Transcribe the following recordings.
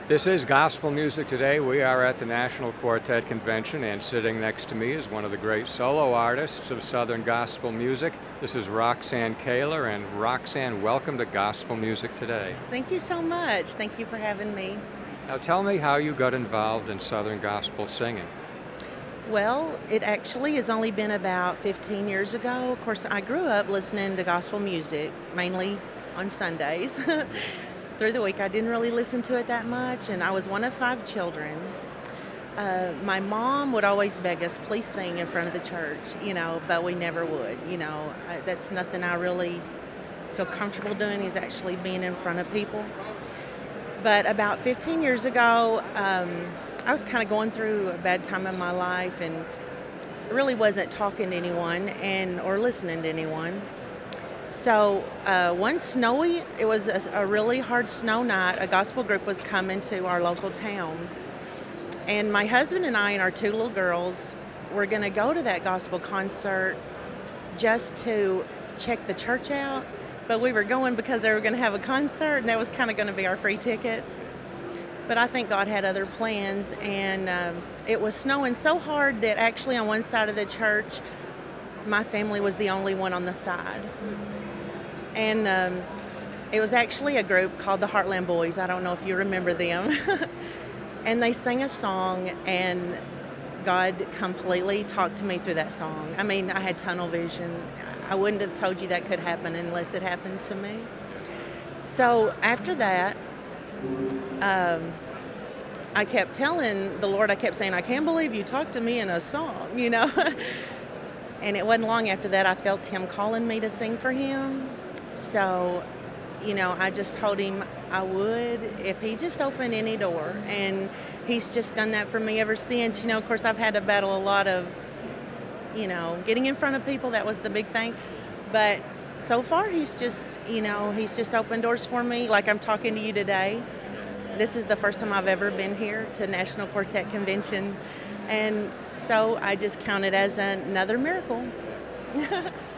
This is Gospel Music Today. We are at the National Quartet Convention, and sitting next to me is one of the great solo artists of Southern gospel music. This is Roxane Kaler, and Roxane, welcome to Gospel Music Today. Thank you so much. Thank you for having me. Now tell me how you got involved in Southern gospel singing. Well, it actually has only been about 15 years ago. Of course, I grew up listening to gospel music, mainly on Sundays. Through the week, I didn't really listen to it that much, and I was one of 5 children. My mom would always beg us, please sing in front of the church, but we never would. That's nothing I really feel comfortable doing, is actually being in front of people. But about 15 years ago, I was kind of going through a bad time in my life and really wasn't talking to anyone or listening to anyone. So one snowy, it was a really hard snow night, a gospel group was coming to our local town. And my husband and I and our 2 little girls were going to go to that gospel concert just to check the church out. But we were going because they were going to have a concert, and that was kind of going to be our free ticket. But I think God had other plans, and it was snowing so hard that actually on one side of the church, my family was the only one on the side. And it was actually a group called the Heartland Boys. I don't know if you remember them. And they sang a song, and God completely talked to me through that song. I mean, I had tunnel vision. I wouldn't have told you that could happen unless it happened to me. So after that, I kept telling the Lord, I kept saying, I can't believe you talked to me in a song, And it wasn't long after that I felt Him calling me to sing for Him. So, I just told Him I would if He just opened any door. And He's just done that for me ever since. Of course, I've had to battle a lot of, getting in front of people. That was the big thing. But so far, He's just opened doors for me. Like I'm talking to you today. This is the first time I've ever been here to National Quartet Convention. And so I just count it as another miracle.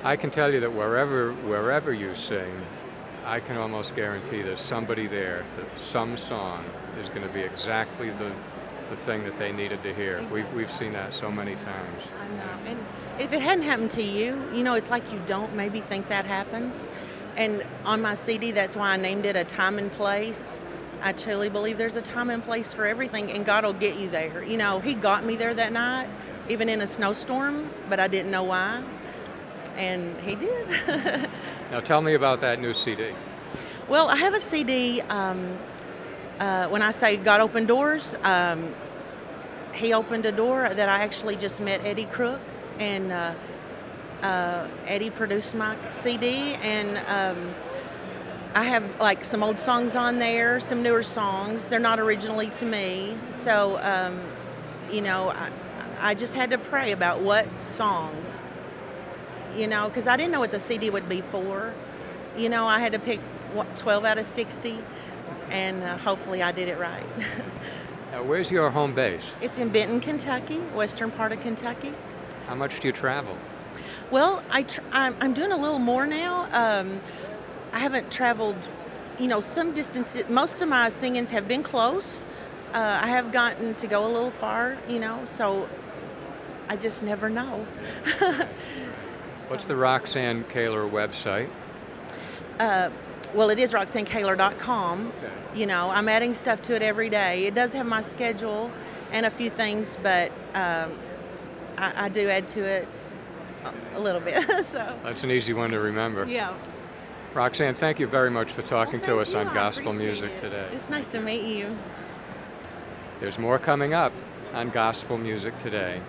I can tell you that wherever you sing, I can almost guarantee there's somebody there that some song is going to be exactly the thing that they needed to hear. Exactly. We've seen that so many times. I know. And if it hadn't happened to you, it's like you don't maybe think that happens. And on my CD, that's why I named it A Time and Place. I truly believe there's a time and place for everything, and God will get you there. He got me there that night, even in a snowstorm, but I didn't know why, and He did. Now tell me about that new CD. Well, I have a CD. When I say God opened doors, He opened a door that I actually just met Eddie Crook, and Eddie produced my CD, and I have like some old songs on there, some newer songs. They're not originally to me. So, I just had to pray about what songs, because I didn't know what the CD would be for. I had to pick 12 out of 60, and hopefully I did it right. Now, where's your home base? It's in Benton, Kentucky, western part of Kentucky. How much do you travel? Well, I'm doing a little more now. I haven't traveled, some distance. Most of my singings have been close. I have gotten to go a little far, so I just never know. What's the Roxane Kaler website? Well, it is roxanekaler.com. Okay. I'm adding stuff to it every day. It does have my schedule and a few things, but I do add to it a little bit. So That's an easy one to remember. yeah. Roxane, thank you very much for talking to us on I Gospel appreciate Music it. Today. It's nice to meet you. There's more coming up on Gospel Music Today.